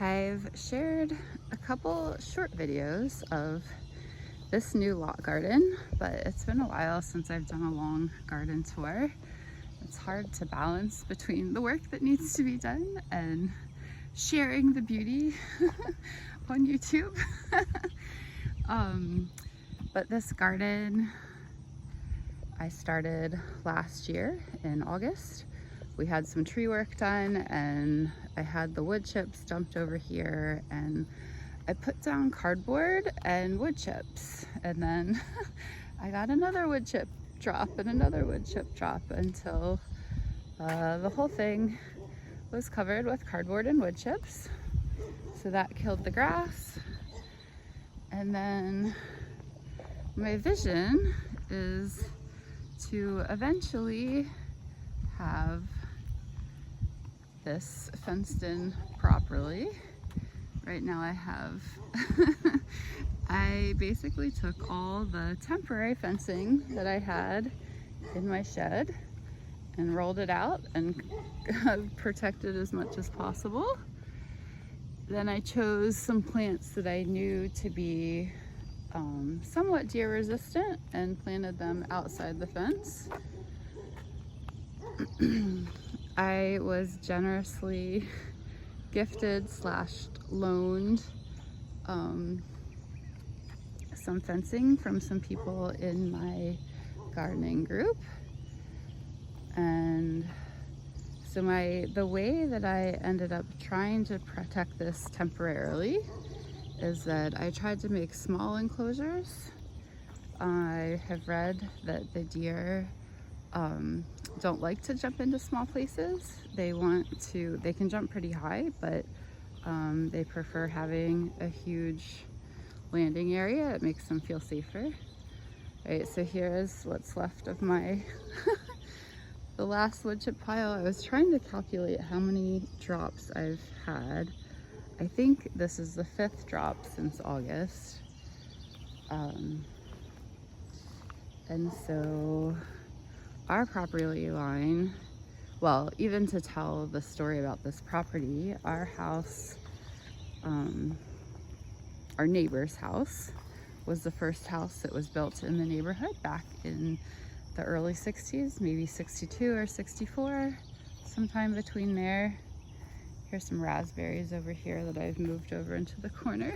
I've shared a couple short videos of this new lot garden, but it's been a while since I've done a long garden tour. It's hard to balance between the work that needs to be done and sharing the beauty on YouTube. But this garden I started last year in August. We had some tree work done and I had the wood chips dumped over here, and I put down cardboard and wood chips, and then I got another wood chip drop and another wood chip drop until the whole thing was covered with cardboard and wood chips. So that killed the grass. And then my vision is to eventually have this fenced in properly. Right now I have I basically took all the temporary fencing that I had in my shed and rolled it out and protected as much as possible. Then I chose some plants that I knew to be somewhat deer resistant and planted them outside the fence. I was generously gifted / loaned some fencing from some people in my gardening group. And so the way that I ended up trying to protect this temporarily is that I tried to make small enclosures. I have read that the deer don't like to jump into small places. They can jump pretty high, but they prefer having a huge landing area. It makes them feel safer. All right, so here is what's left of my the last wood chip pile. I was trying to calculate how many drops I've had. I think this is the 5th drop since August. And so our property line, well, even to tell the story about this property, our house, our neighbor's house, was the first house that was built in the neighborhood back in the early 60s, maybe 62 or 64, sometime between there. Here's some raspberries over here that I've moved over into the corner.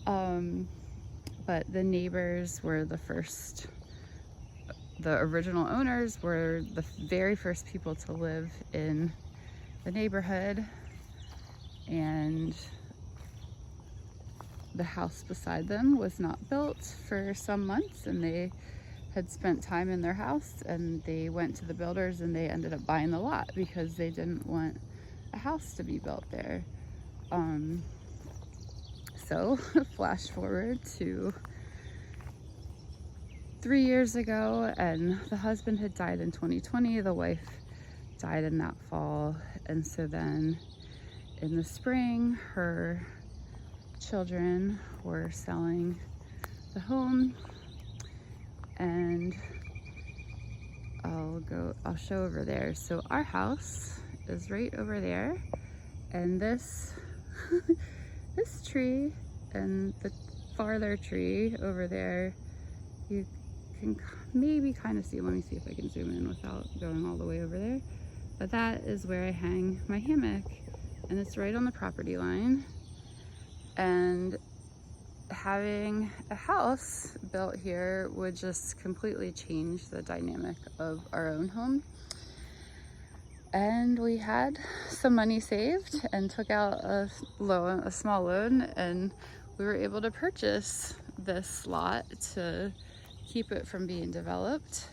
But the neighbors were the original owners were the very first people to live in the neighborhood, and the house beside them was not built for some months, and they had spent time in their house, and they went to the builders and they ended up buying the lot because they didn't want a house to be built there. So flash forward to 3 years ago, and the husband had died in 2020, the wife died in that fall, and so then in the spring her children were selling the home, and I'll show over there. So our house is right over there, and this this tree and the farther tree over there, you can maybe kind of see. Let me see if I can zoom in without going all the way over there. But that is where I hang my hammock, and it's right on the property line. And having a house built here would just completely change the dynamic of our own home. And we had some money saved and took out a small loan, and we were able to purchase this lot to keep it from being developed.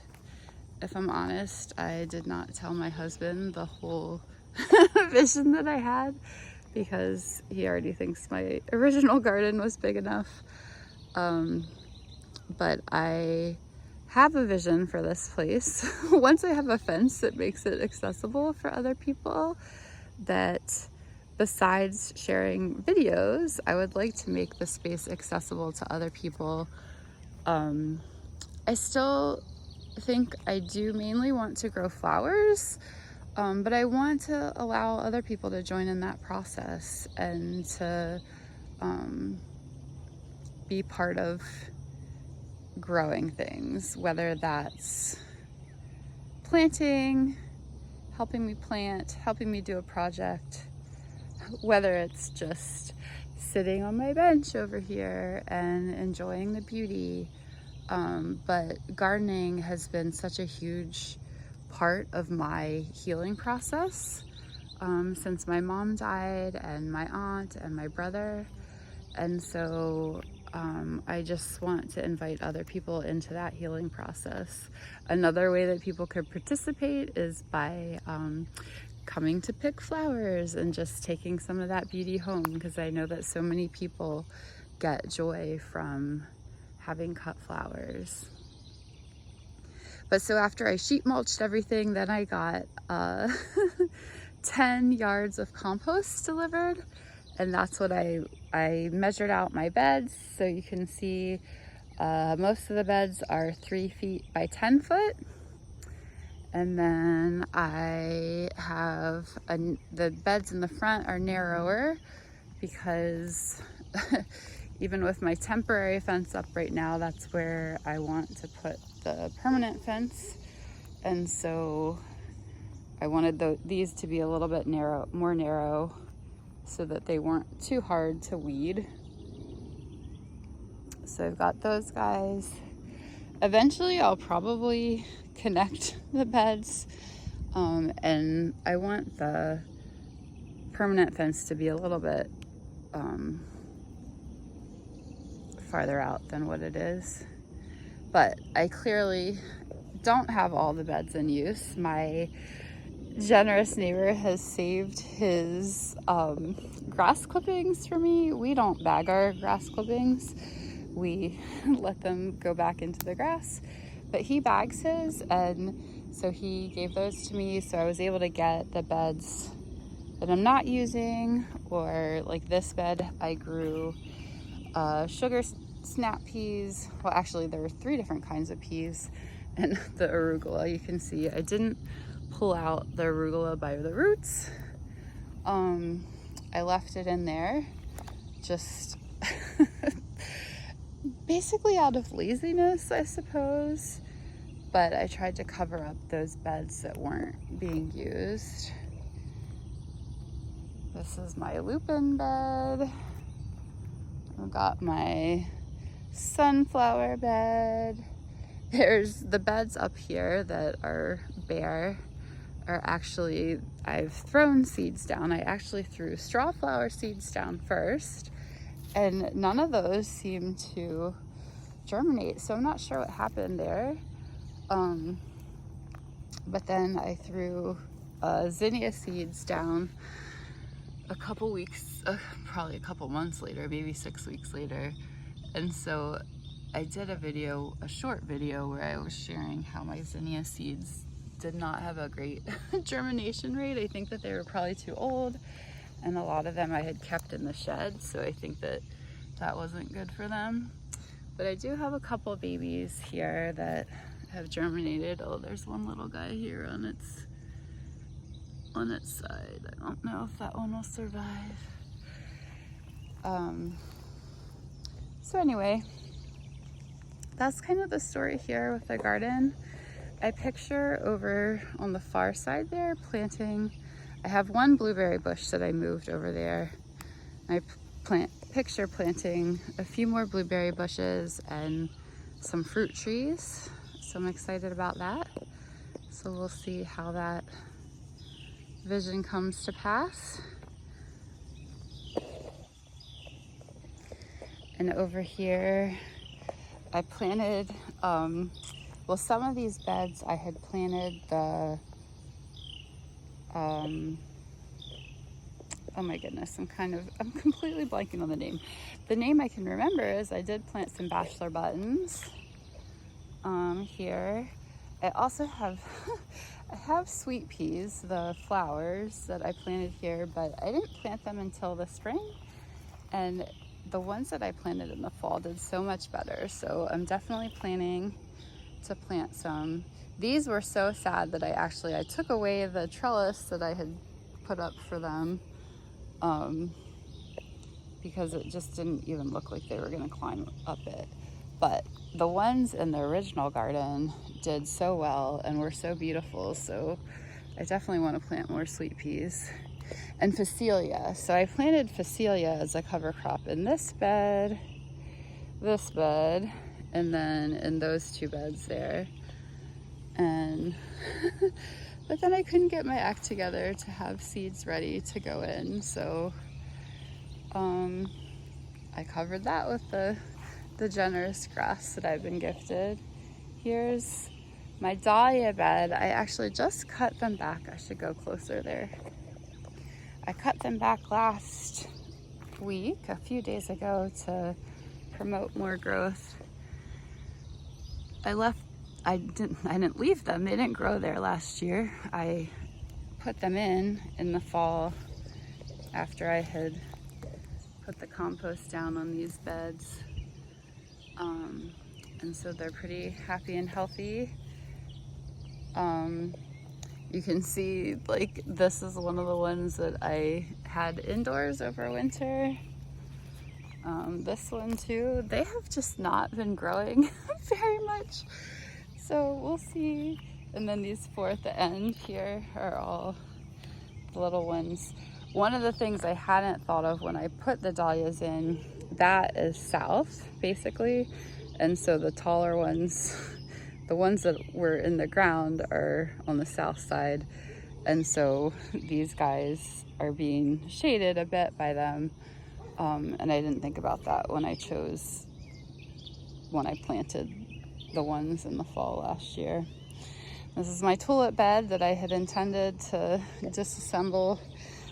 If I'm honest, I did not tell my husband the whole vision that I had, because he already thinks my original garden was big enough. But I have a vision for this place. Once I have a fence that makes it accessible for other people, that besides sharing videos, I would like to make the space accessible to other people. I still think I do mainly want to grow flowers, But I want to allow other people to join in that process and to be part of growing things, whether that's planting, helping me plant, helping me do a project, whether it's just sitting on my bench over here and enjoying the beauty. But gardening has been such a huge part of my healing process since my mom died, and my aunt and my brother. And so I just want to invite other people into that healing process. Another way that people could participate is by coming to pick flowers and just taking some of that beauty home, because I know that so many people get joy from having cut flowers. But so after I sheet mulched everything, then I got 10 yards of compost delivered. And that's what I measured out my beds. So you can see most of the beds are 3 feet by 10 foot. And then I have the beds in the front are narrower because even with my temporary fence up right now, that's where I want to put the permanent fence. And so I wanted these to be a little bit more narrow, so that they weren't too hard to weed. So I've got those guys. Eventually I'll probably connect the beds, and I want the permanent fence to be a little bit farther out than what it is. But I clearly don't have all the beds in use. My generous neighbor has saved his grass clippings for me. We don't bag our grass clippings. We let them go back into the grass, but he bags his, and so he gave those to me, so I was able to get the beds that I'm not using. Or like this bed, I grew sugar snap peas. Well, actually there were 3 different kinds of peas, and the arugula. You can see I didn't pull out the arugula by the roots. I left it in there just basically out of laziness, I suppose. But I tried to cover up those beds that weren't being used. This is my lupin bed. I've got my sunflower bed. There's the beds up here that are bare are actually, I've thrown seeds down. I actually threw straw flower seeds down first, and none of those seem to germinate. So I'm not sure what happened there. But then I threw zinnia seeds down a couple weeks, probably a couple months later, maybe 6 weeks later. And so I did a short video where I was sharing how my zinnia seeds did not have a great germination rate. I think that they were probably too old, and a lot of them I had kept in the shed, so I think that that wasn't good for them. But I do have a couple babies here that have germinated. Oh, there's one little guy here on its side. I don't know if that one will survive. So anyway, that's kind of the story here with the garden. I picture over on the far side there planting, I have one blueberry bush that I moved over there. I picture planting a few more blueberry bushes and some fruit trees. So I'm excited about that. So we'll see how that vision comes to pass. And over here, I planted, well, some of these beds I had planted the, oh my goodness, I'm completely blanking on the name. The name I can remember is I did plant some bachelor buttons here. I also have, I have sweet peas, the flowers that I planted here, but I didn't plant them until the spring. And the ones that I planted in the fall did so much better. So I'm definitely planning to plant some. These were so sad that I took away the trellis that I had put up for them, because it just didn't even look like they were gonna climb up it. But the ones in the original garden did so well and were so beautiful, so I definitely want to plant more sweet peas. And phacelia. So I planted phacelia as a cover crop in this bed, and then in those two beds there. And but then I couldn't get my act together to have seeds ready to go in, so I covered that with the generous grass that I've been gifted. Here's my dahlia bed. I actually just cut them back. I should go closer there. I cut them back last week, a few days ago, to promote more growth. I didn't leave them. They didn't grow there last year. I put them in the fall after I had put the compost down on these beds. And so they're pretty happy and healthy. You can see, like, this is one of the ones that I had indoors over winter. This one too. They have just not been growing very much. So we'll see. And then these four at the end here are all the little ones. One of the things I hadn't thought of when I put the dahlias in, that is south, basically. And so the taller ones, the ones that were in the ground, are on the south side. And so these guys are being shaded a bit by them. And I didn't think about that when I planted the ones in the fall last year. This is my tulip bed that I had intended to disassemble.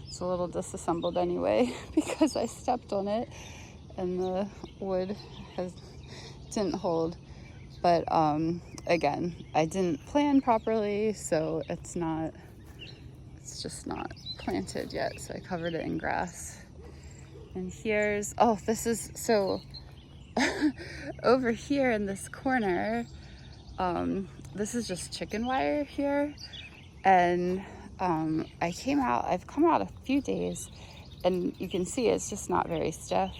It's a little disassembled anyway because I stepped on it and the wood didn't hold. But again, I didn't plan properly, so it's just not planted yet. So I covered it in grass. And here's, so over here in this corner, this is just chicken wire here. And I've come out a few days, and you can see it's just not very stiff.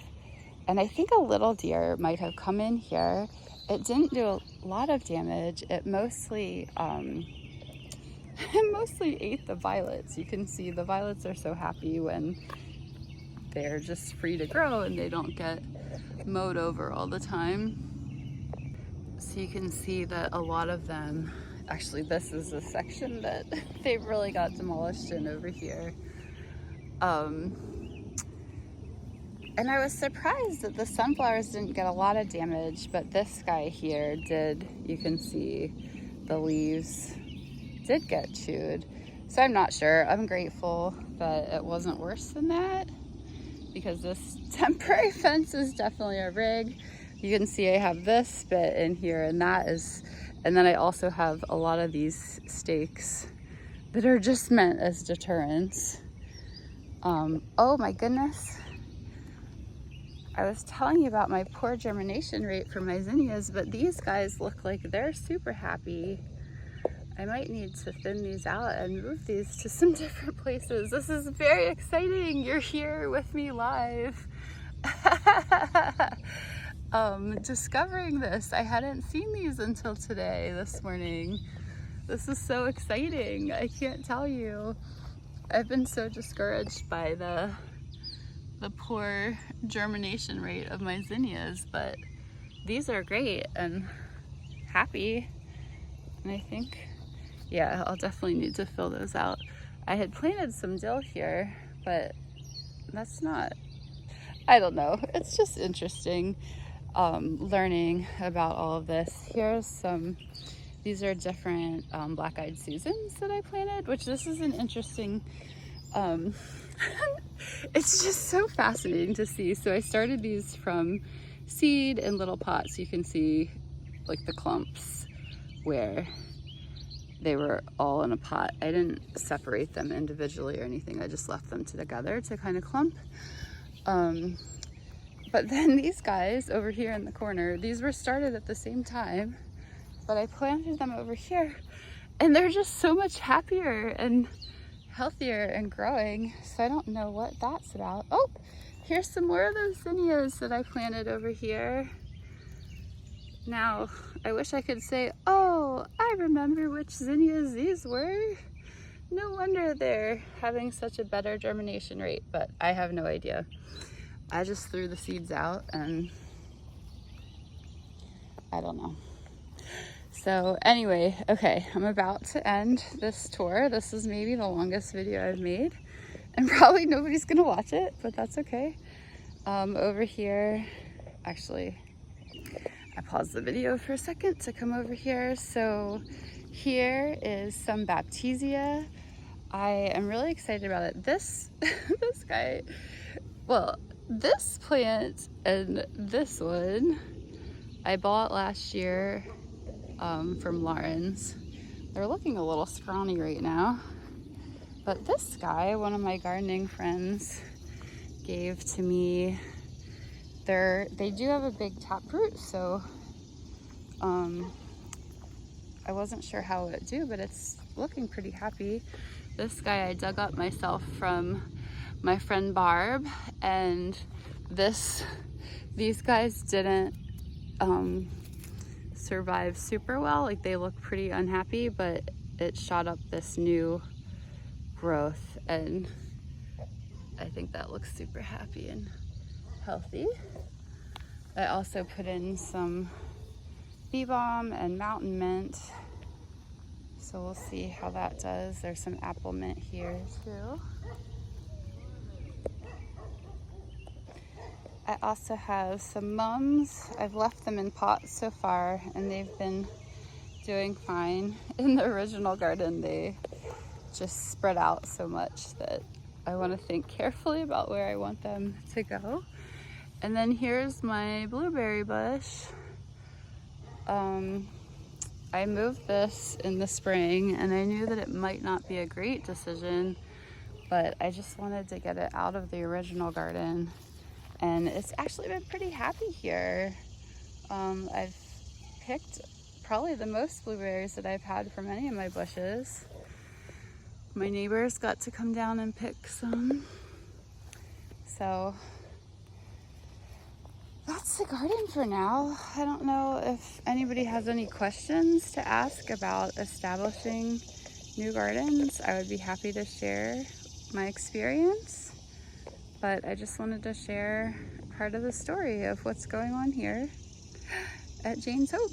And I think a little deer might have come in here. It didn't do a lot of damage. It mostly ate the violets. You can see the violets are so happy when they're just free to grow and they don't get mowed over all the time. So you can see that a lot of them, actually this is a section that they really got demolished in over here. And I was surprised that the sunflowers didn't get a lot of damage, but this guy here did. You can see the leaves did get chewed. So I'm not sure. I'm grateful that it wasn't worse than that, because this temporary fence is definitely a rig. You can see I have this bit in here, and then I also have a lot of these stakes that are just meant as deterrents. Oh my goodness. I was telling you about my poor germination rate for my zinnias, but these guys look like they're super happy. I might need to thin these out and move these to some different places. This is very exciting. You're here with me live. Discovering this. I hadn't seen these until today, this morning. This is so exciting. I can't tell you. I've been so discouraged by the poor germination rate of my zinnias, but these are great and happy. And I think, yeah, I'll definitely need to fill those out. I had planted some dill here, but that's not, I don't know. It's just interesting learning about all of this. Here's some, these are different black-eyed Susans that I planted, which this is an interesting, it's just so fascinating to see. So I started these from seed in little pots. You can see like the clumps where they were all in a pot. I didn't separate them individually or anything. I just left them together to kind of clump. But then these guys over here in the corner, these were started at the same time. but I planted them over here and they're just so much happier and healthier and growing. So I don't know what that's about. Oh, here's some more of those zinnias that I planted over here. Now, I wish I could say, oh, I remember which zinnias these were. No wonder they're having such a better germination rate, but I have no idea. I just threw the seeds out and I don't know. So anyway, okay, I'm about to end this tour. This is maybe the longest video I've made and probably nobody's gonna watch it, but that's okay. Over here, actually, I paused the video for a second to come over here. So here is some Baptisia. I am really excited about it. This guy, well, this plant and this one I bought last year from Lauren's. They're looking a little scrawny right now, but this guy, one of my gardening friends, gave to me. They do have a big taproot, so I wasn't sure how it would do, but it's looking pretty happy. This guy I dug up myself from my friend Barb, and these guys didn't survive super well. Like, they look pretty unhappy, but it shot up this new growth, and I think that looks super happy and healthy. I also put in some bee balm and mountain mint, so we'll see how that does. There's some apple mint here too. I also have some mums. I've left them in pots so far and they've been doing fine. In the original garden, they just spread out so much that I want to think carefully about where I want them to go. And then here's my blueberry bush. I moved this in the spring and I knew that it might not be a great decision, but I just wanted to get it out of the original garden. And it's actually been pretty happy here. I've picked probably the most blueberries that I've had from any of my bushes. My neighbors got to come down and pick some. So that's the garden for now. I don't know if anybody has any questions to ask about establishing new gardens. I would be happy to share my experience, but I just wanted to share part of the story of what's going on here at Jane's Hope.